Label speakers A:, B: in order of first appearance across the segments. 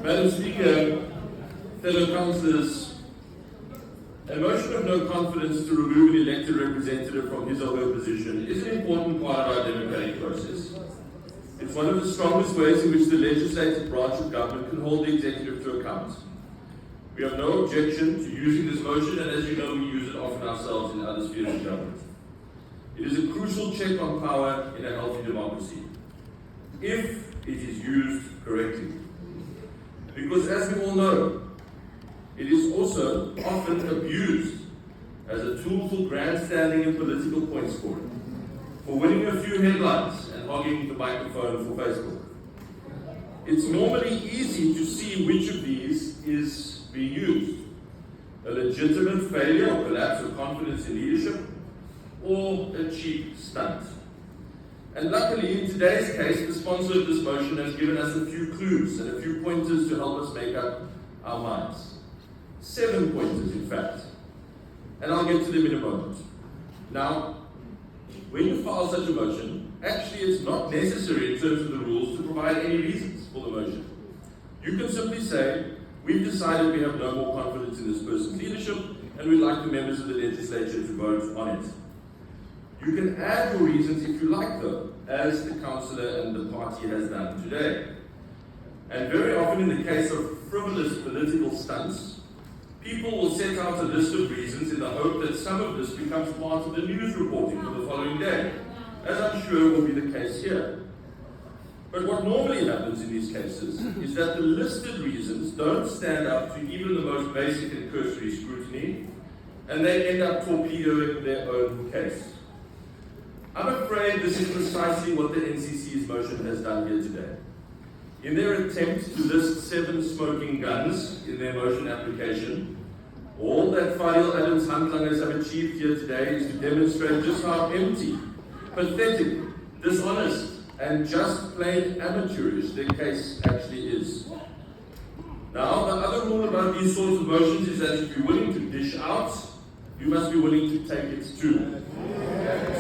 A: Madam Speaker, fellow councillors, a motion of no confidence to remove an elected representative from his or her position is an important part of our democratic process. It's one of the strongest ways in which the legislative branch of government can hold the executive to account. We have no objection to using this motion, and as you know, we use it often ourselves in other spheres of government. It is a crucial check on power in a healthy democracy, if it is used correctly. Because as we all know, it is also often abused as a tool for grandstanding and political point scoring, for winning a few headlines and hogging the microphone for Facebook. It's normally easy to see which of these is being used: a legitimate failure or collapse of confidence in leadership, or a cheap stunt. And luckily, in today's case, the sponsor of this motion has given us a few clues and a few pointers to help us make up our minds. 7 pointers, in fact. And I'll get to them in a moment. Now, when you file such a motion, actually it's not necessary in terms of the rules to provide any reasons for the motion. You can simply say, we've decided we have no more confidence in this person's leadership, and we'd like the members of the legislature to vote on it. You can add your reasons if you like, though, as the councillor and the party has done today. And very often in the case of frivolous political stunts, people will set out a list of reasons in the hope that some of this becomes part of the news reporting for the following day, as I'm sure will be the case here. But what normally happens in these cases is that the listed reasons don't stand up to even the most basic and cursory scrutiny, and they end up torpedoing their own case. I'm afraid this is precisely what the NCC's motion has done here today. In their attempt to list 7 smoking guns in their motion application, all that Fadil Adams Handlangers have achieved here today is to demonstrate just how empty, pathetic, dishonest, and just plain amateurish their case actually is. Now, the other rule about these sorts of motions is that if you're willing to dish out, you must be willing to take it too.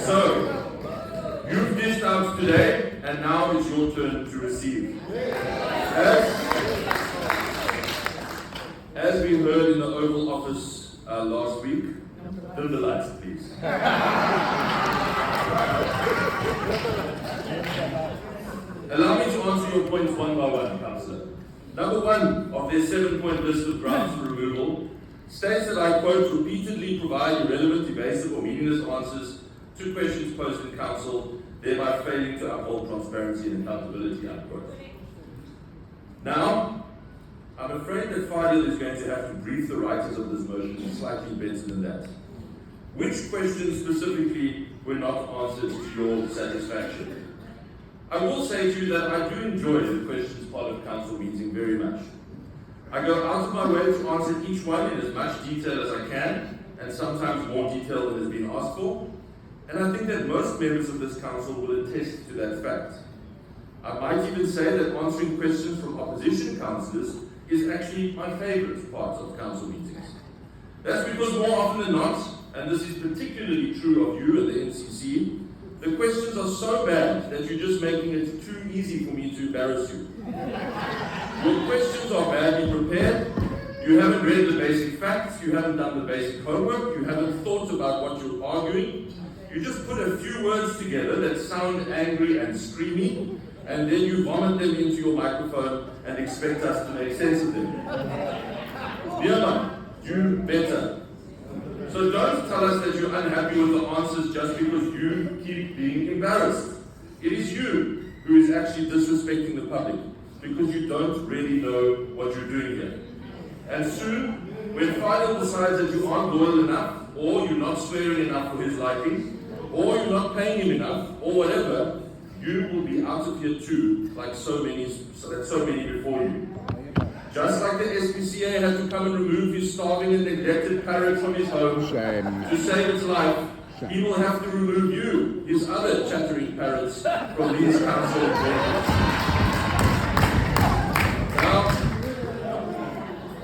A: So, you've dished out today, and now it's your turn to receive. As we heard in the Oval Office last week, dim the lights, please. Allow me to answer your points one by one, Councillor. Number 1 of their 7-point list of grounds for removal states that I, quote, repeatedly provide irrelevant, evasive, or meaningless answers to questions posed in council, thereby failing to uphold transparency and accountability, unquote. Now, I'm afraid that Fadil is going to have to brief the writers of this motion slightly better than that. Which questions specifically were not answered to your satisfaction? I will say to you that I do enjoy the questions part of council meeting very much. I go out of my way to answer each one in as much detail as I can, and sometimes more detail than has been asked for. And I think that most members of this council will attest to that fact. I might even say that answering questions from opposition councillors is actually my favourite part of council meetings. That's because more often than not, and this is particularly true of you and the NCC, the questions are so bad that you're just making it too easy for me to embarrass you. Your questions are badly prepared, you haven't read the basic facts, you haven't done the basic homework, you haven't thought about what you're arguing. You just put a few words together that sound angry and screamy, and then you vomit them into your microphone and expect us to make sense of them. Dear man, do better. So don't tell us that you're unhappy with the answers just because you keep being embarrassed. It is you who is actually disrespecting the public because you don't really know what you're doing here. And soon, when Fadil decides that you aren't loyal enough, or you're not swearing enough for his liking, or you're not paying him enough, or whatever, you will be out of here too, like so many before you. Just like the SPCA had to come and remove his starving and neglected parrot from his home to save its life, he will have to remove you, his other chattering parrots, from these council chambers.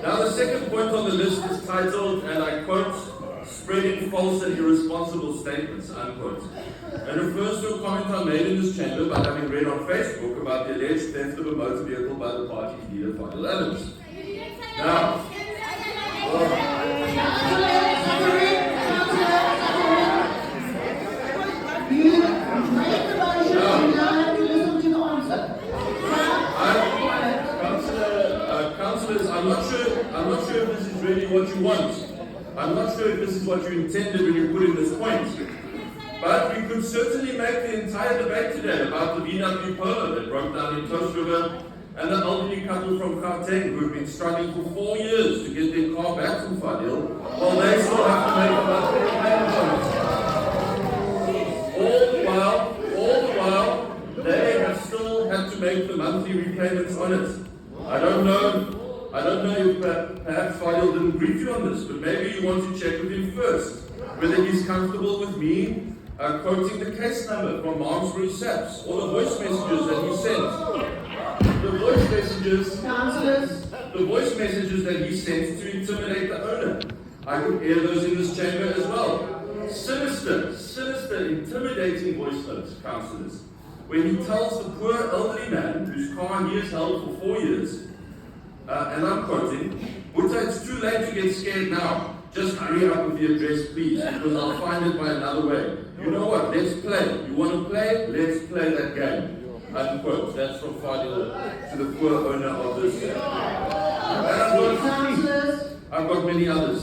A: Now the second point on the list is titled, and I quote, spreading false and irresponsible statements, unquote, and refers to a comment I made in this chamber by having read on Facebook about the alleged theft of a motor vehicle by the party's leader, Fadil Adams. Now, Councillors, I'm not sure if this is really what you want. I'm not sure if this is what you intended when you put in this point. But we could certainly make the entire debate today about the VW Polo that broke down in Coast River and the elderly couple from Gauteng who have been struggling for 4 years to get their car back from Fadil, while they still have to make a monthly payment on it. All the while, they have still had to make the monthly repayments on it. I don't know if perhaps Fadil didn't brief you on this, but maybe you want to check with him first, whether he's comfortable with me quoting the case number from Malmesbury Saps, or the voice messages that he sent. The voice messages that he sent to intimidate the owner. I could hear those in this chamber as well. Sinister, intimidating voice notes, councillors, where he tells the poor elderly man whose car he has held for 4 years, and I'm quoting, "Mutta, it's too late to get scared now. Just hurry up with the address, please, because I'll find it by another way. You know what? Let's play. You want to play? Let's play that game." Unquote. That's from Fadil to the poor owner of this. I've got many others.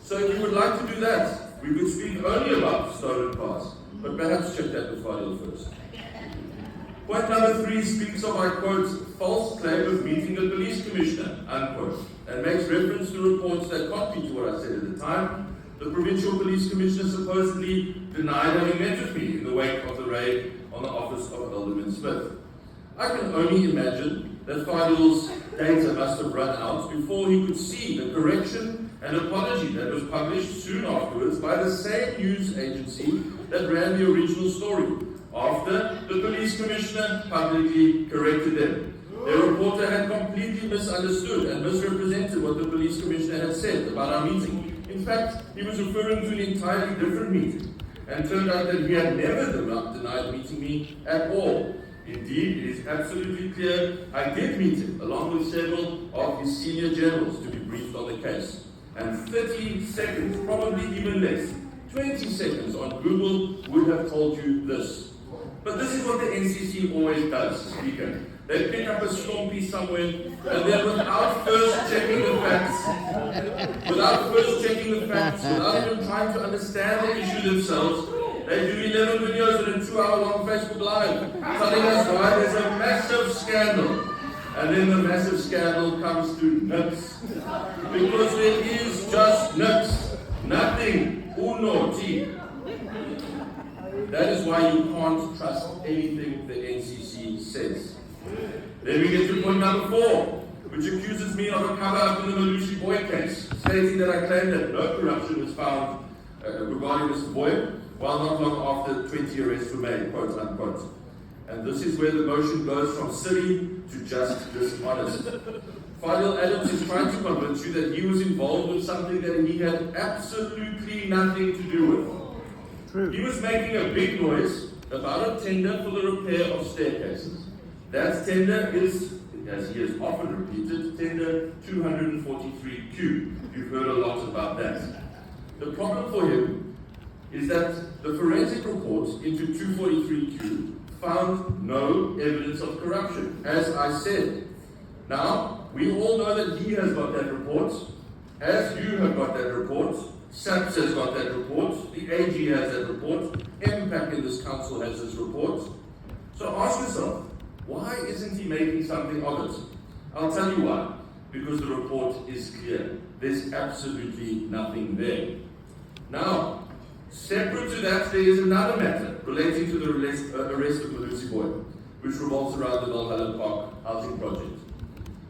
A: So if you would like to do that, we could speak only about stolen cars, but perhaps check that with Fadil first. Point number 3 speaks of, I quote, false claim of meeting the police commissioner, unquote, and makes reference to reports that contrary to what I said at the time, the provincial police commissioner supposedly denied having met with me in the wake of the raid on the office of Alderman Smith. I can only imagine that Fadil's data must have run out before he could see the correction and apology that was published soon afterwards by the same news agency that ran the original story, after the police commissioner publicly corrected them. Their reporter had completely misunderstood and misrepresented what the police commissioner had said about our meeting. In fact, he was referring to an entirely different meeting, and turned out that he had never denied meeting me at all. Indeed, it is absolutely clear I did meet him, along with several of his senior generals, to be briefed on the case. And 30 seconds, probably even less, 20 seconds on Google would have told you this. But this is what the NCC always does, Speaker. They pick up a stompy somewhere, and then without first checking the facts, without even trying to understand the issue themselves, they do 11 videos and a 2-hour-long Facebook Live, telling us why there's a massive scandal. And then the massive scandal comes to niks. Because there is just niks. Nothing. Uno, T. That is why you can't trust anything the NCC says. Then we get to point number 4, which accuses me of a cover-up in the Malusi Boy case, stating that I claim that no corruption was found regarding Mr. Boy, while not long after 20 arrests were made, quote unquote. And this is where the motion goes from silly to just dishonest. Fadil Adams is trying to convince you that he was involved with something that he had absolutely nothing to do with. True. He was making a big noise about a tender for the repair of staircases. That tender is, as he has often repeated, tender 243Q. You've heard a lot about that. The problem for him is that the forensic report into 243Q found no evidence of corruption, as I said. Now, we all know that he has got that report, as you have got that report, SAPS has got that report, the AG has that report, MPAC in this council has this report. So ask yourself, why isn't he making something of it? I'll tell you why. Because the report is clear. There's absolutely nothing there. Now, separate to that, there is another matter relating to the arrest of Malusi Boy, which revolves around the Valhalla Park housing project.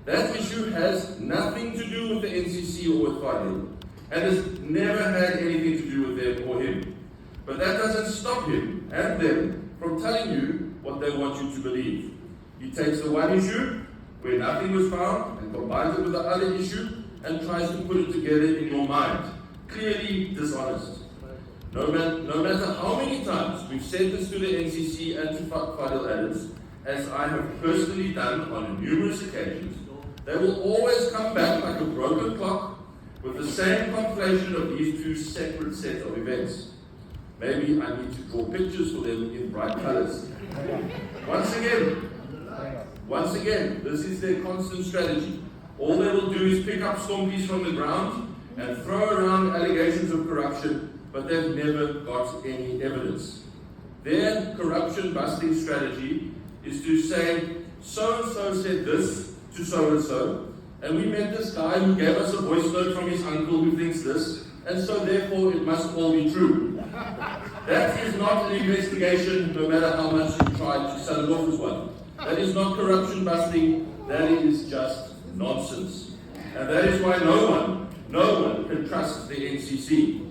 A: That issue has nothing to do with the NCC or with Fadil, and has never had anything to do with them or him. But that doesn't stop him and them from telling you what they want you to believe. He takes the one issue, where nothing was found, and combines it with the other issue, and tries to put it together in your mind, clearly dishonest. No matter how many times we've said this to the NCC and to Fadil Adams, as I have personally done on numerous occasions, they will always come back like a broken clock with the same conflation of these two separate sets of events. Maybe I need to draw pictures for them in bright colors. Once again, this is their constant strategy. All they will do is pick up stormpies from the ground and throw around allegations of corruption, but they've never got any evidence. Their corruption-busting strategy is to say, so-and-so said this to so-and-so, and we met this guy who gave us a voice note from his uncle who thinks this, and so therefore it must all be true. That is not an investigation, no matter how much you try to sell it off as one. That is not corruption busting, that is just nonsense. And that is why no one can trust the NCC.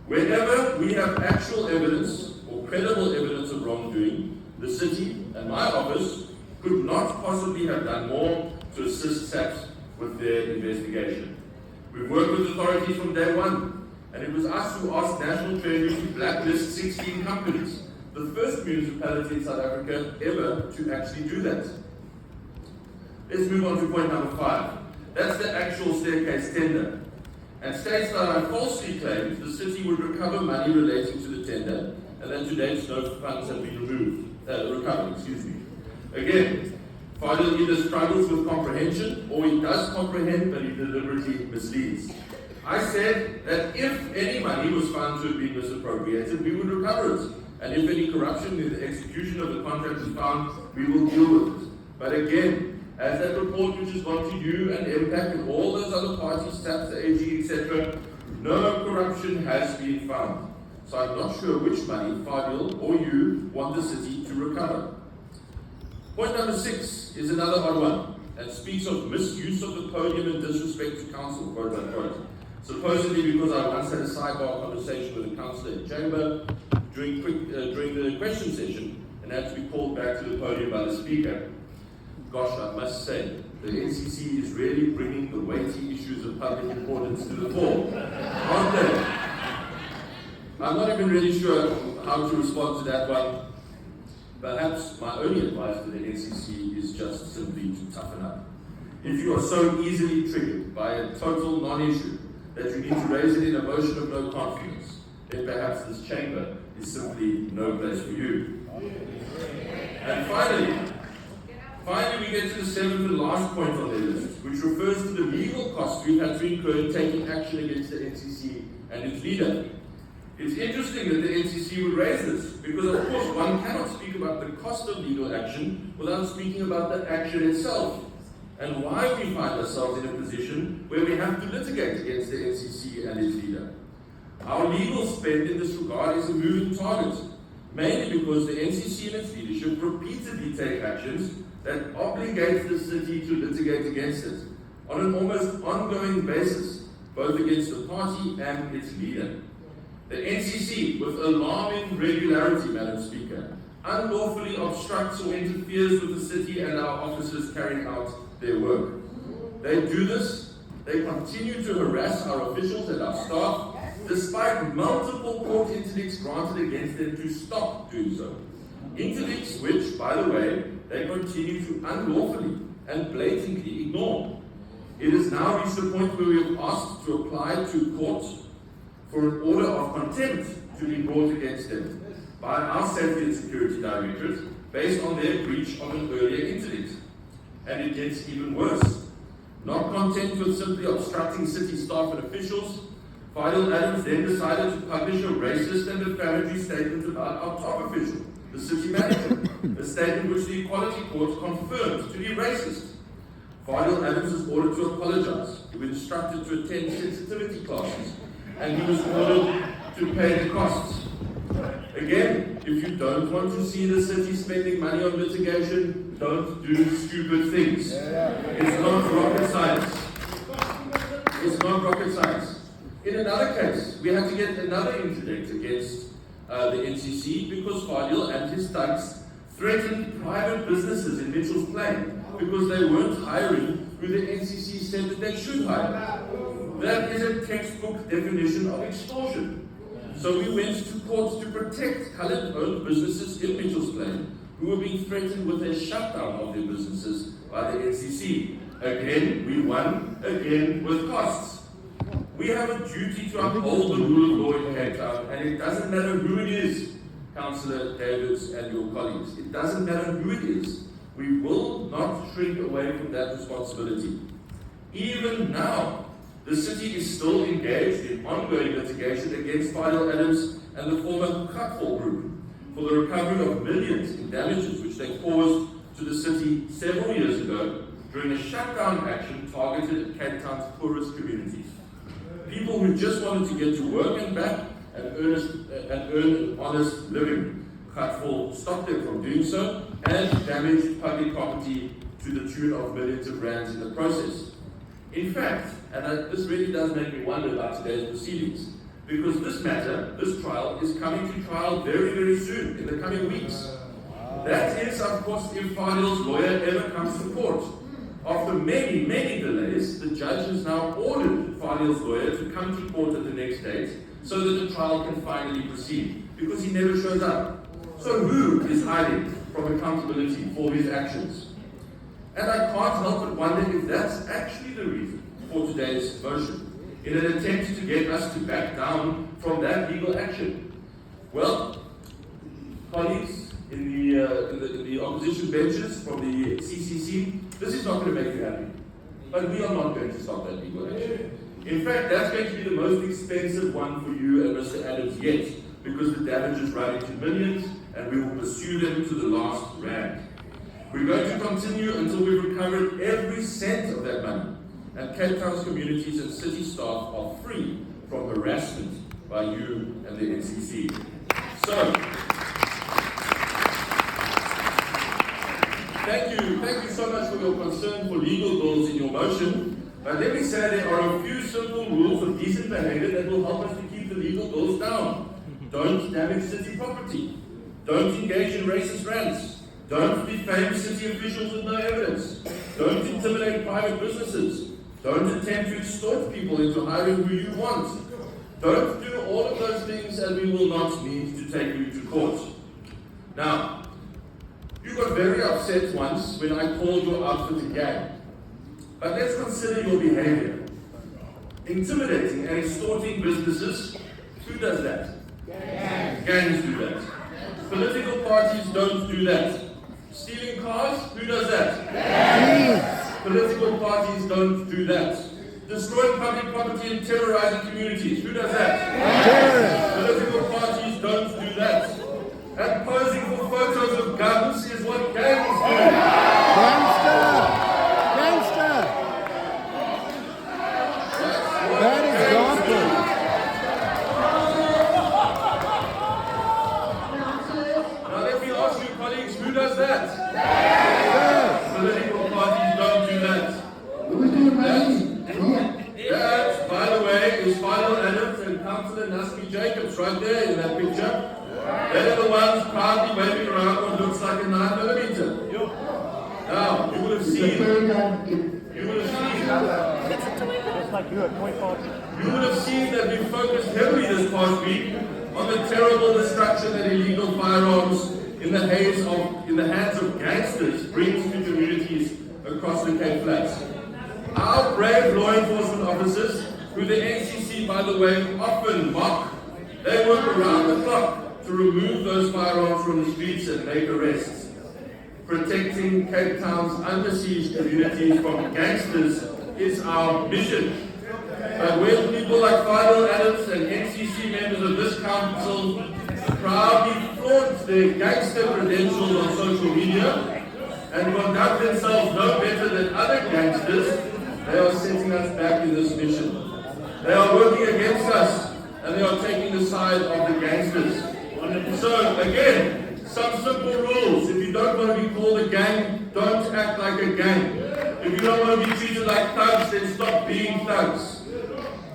A: Whenever we have actual evidence or credible evidence of wrongdoing, the city and my office could not possibly have done more to assist SAPS with their investigation. We've worked with authorities from day one, and it was us who asked National Treasury to blacklist 16 companies, the first municipality in South Africa ever to actually do that. Let's move on to point number 5. That's the actual staircase tender. And states that I falsely claimed the city would recover money relating to the tender, and that to date no funds have been recovered. Again, Fadil either struggles with comprehension, or he does comprehend, but he deliberately misleads. I said that if any money was found to have been misappropriated, we would recover it. And if any corruption in the execution of the contract is found, we will deal with it. But again, as that report which has gone to you and MPAC and all those other parties, SAPS, the AG, etc., no corruption has been found. So I'm not sure which money Fadil or you want the city to recover. Point number 6 is another odd one, and speaks of misuse of the podium and disrespect to council, quote unquote. Supposedly because I once had a sidebar conversation with a councillor in chamber during the question session and had to be called back to the podium by the speaker. Gosh, I must say, the NCC is really bringing the weighty issues of public importance to the fore, aren't they? I'm not even really sure how to respond to that one. Perhaps my only advice to the NCC is just simply to toughen up. If you are so easily triggered by a total non-issue that you need to raise it in a motion of no confidence, then perhaps this chamber is simply no place for you. And finally, we get to the 7th and last point on the list, which refers to the legal costs we've had to incur in taking action against the NCC and its leader. It's interesting that the NCC would raise this, because of course one cannot speak about the cost of legal action without speaking about the action itself, and why we find ourselves in a position where we have to litigate against the NCC and its leader. Our legal spend in this regard is a moving target, mainly because the NCC and its leadership repeatedly take actions that obligate the city to litigate against it on an almost ongoing basis, both against the party and its leader. The NCC, with alarming regularity, Madam Speaker, unlawfully obstructs or interferes with the city and our officers carrying out their work. They do this, they continue to harass our officials and our staff, despite multiple court interdicts granted against them to stop doing so. Interdicts which, by the way, they continue to unlawfully and blatantly ignore. It has now reached a point where we have asked to apply to court for an order of contempt to be brought against them by our Safety and Security Directorate based on their breach of an earlier interdict. And it gets even worse. Not content with simply obstructing city staff and officials, Fadil Adams then decided to publish a racist and defamatory statement about our top official, the city manager, a statement which the Equality Court confirmed to be racist. Fadil Adams was ordered to apologize. He was instructed to attend sensitivity classes, and he was ordered to pay the costs. Again, if you don't want to see the city spending money on litigation, don't do stupid things. It's not rocket science. It's not rocket science. In another case, we had to get another interdict against the NCC because Fadil and his thugs threatened private businesses in Mitchell's Plain because they weren't hiring who the NCC said that they should hire. That is a textbook definition of extortion. So we went to court to protect coloured-owned businesses in Mitchell's Plain who were being threatened with a shutdown of their businesses by the NCC. Again, we won, again with costs. We have a duty to uphold the rule of law in Cape Town, and it doesn't matter who it is, Councillor Davids and your colleagues. It doesn't matter who it is. We will not shrink away from that responsibility. Even now, the city is still engaged in ongoing litigation against Fidel Adams and the former Cutfall Group for the recovery of millions in damages which they caused to the city several years ago during a shutdown action targeted at Cape Town's poorest communities. People who just wanted to get to work and back and earn an honest living. Cutfall stopped them from doing so and damaged public property to the tune of millions of rands in the process. In fact, and this really does make me wonder about today's proceedings, because this matter, this trial, is coming to trial very, very soon, in the coming weeks. That is, of course, if Fidel's lawyer ever comes to court. After many, many delays, the judge has now ordered Fidel's lawyer to come to court at the next date so that the trial can finally proceed, because he never shows up. So who is hiding from accountability for his actions? And I can't help but wonder if that's actually the reason for today's motion, in an attempt to get us to back down from that legal action. Well, colleagues in the opposition benches from the CCC, this is not going to make you happy. But we are not going to stop that legal action. In fact, that's going to be the most expensive one for you and Mr. Adams yet, because the damages run into millions, and we will pursue them to the last rand. We're going to continue until we've recovered every cent of that money, and Cape Town's communities and city staff are free from harassment by you and the NCC. So, thank you so much for your concern for legal bills in your motion, but let me say there are a few simple rules of decent behavior that will help us to keep the legal bills down. Don't damage city property. Don't engage in racist rants. Don't defame city officials with no evidence. Don't intimidate private businesses. Don't attempt to extort people into hiring who you want. Don't do all of those things, and we will not need to take you to court. Now, you got very upset once when I called your outfit a gang. But let's consider your behavior. Intimidating and extorting businesses, who does that? Gangs do that. Political parties don't do that. Stealing cars, who does that? Gangs. Political parties don't do that. Destroying public property and terrorizing communities, who does that? Terrorists. Political parties don't do that. And posing for photos of guns is what gangs do. Gangster! That is gospel. Now let me ask you, colleagues, who does that? Political parties don't do that. That, by the way, is Fidel Adams and Councillor Nasmi Jacobs right there in that picture. They're the ones proudly waving around what looks like a 9mm. Now, you would have seen that we focused heavily this past week on the terrible destruction that illegal firearms in the hands of gangsters brings to communities across the Cape Flats. Our brave law enforcement officers, who the NCC, by the way, often mock, they work around the clock to remove those firearms from the streets and make arrests. Protecting Cape Town's under-siege communities from gangsters is our mission. But when people like Fidel Adams and NCC members of this council proudly flaunt their gangster credentials on social media and conduct themselves no better than other gangsters, they are setting us back in this mission. They are working against us, and they are taking the side of the gangsters. So again, some simple rules. If you don't want to be called a gang, don't act like a gang. If you don't want to be treated like thugs, then stop being thugs.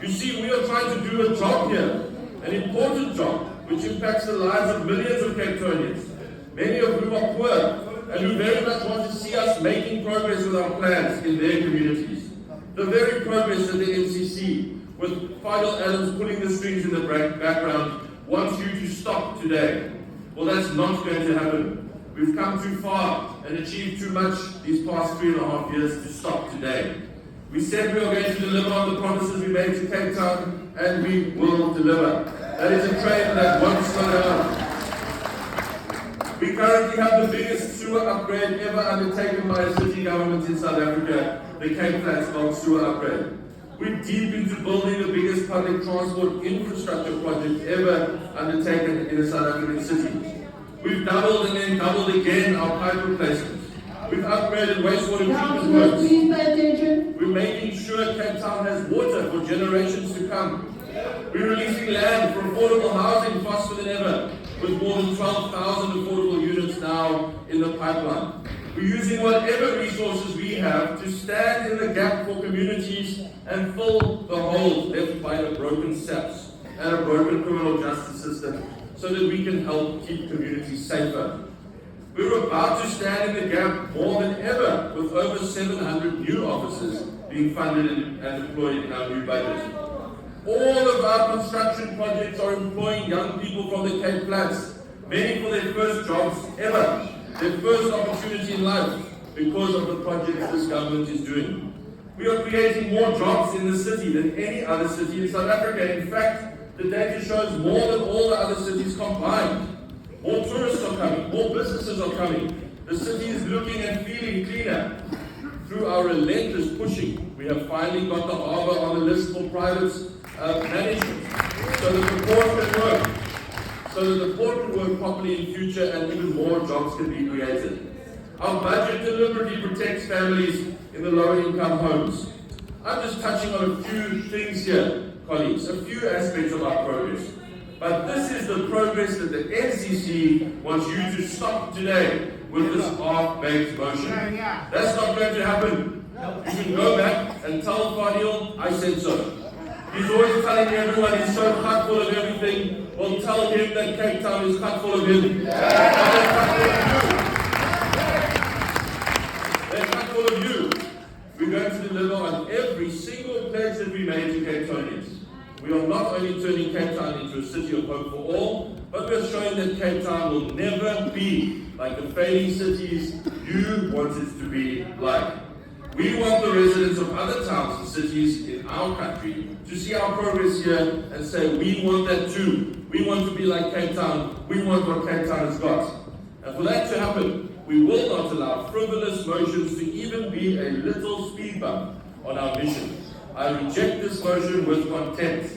A: You see, we are trying to do a job here, an important job, which impacts the lives of millions of Cape Townians, many of whom are poor, and who very much want to see us making progress with our plans in their communities. The very progress that the NCC, with Fidel Adams pulling the strings in the background, wants you to stop today. Well, that's not going to happen. We've come too far and achieved too much these past 3.5 years to stop today. We said we are going to deliver on the promises we made to Cape Town, and we will deliver. That is a train that won't slow down. We currently have the biggest sewer upgrade ever undertaken by a city government in South Africa, the Cape Flats sewer upgrade. We're deep into building the biggest public transport infrastructure project ever undertaken in a South African city. We've doubled and then doubled again our pipe replacements. We've upgraded wastewater treatment works.
B: Please pay attention.
A: We're making sure Cape Town has water for generations to come. We're releasing land for affordable housing faster than ever, with more than 12,000 affordable units now in the pipeline. We're using whatever resources we have to stand in the gap for communities and fill the holes left by a broken SAPS and a broken criminal justice system so that we can help keep communities safer. We're about to stand in the gap more than ever with over 700 new officers being funded and deployed in our new budget. All of our construction projects are employing young people from the Cape Flats, many for their first jobs ever, their first opportunity in life because of the projects this government is doing. We are creating more jobs in the city than any other city in South Africa. In fact, the data shows more than all the other cities combined. More tourists are coming, more businesses are coming. The city is looking and feeling cleaner. Through our relentless pushing, we have finally got the harbour on the list for private management, so that the port can work properly in future and even more jobs can be created. Our budget deliberately protects families in the lower income homes. I'm just touching on a few things here, colleagues, a few aspects of our progress. But this is the progress that the NCC wants you to stop today with this half-baked motion. That's not going to happen. You can go back and tell Fadil I said so. He's always telling everyone he's so cut full of everything. Well, tell him that Cape Town is cut full of him. They're cut full of you. We're going to deliver on every single pledge that we made to Cape Townians. We are not only turning Cape Town into a city of hope for all, but we are showing that Cape Town will never be like the failing cities you want it to be like. We want the residents of other towns and cities in our country to see our progress here and say, we want that too. We want to be like Cape Town. We want what Cape Town has got. And for that to happen, we will not allow frivolous motions to even be a little speed bump on our mission. I reject this motion with contempt.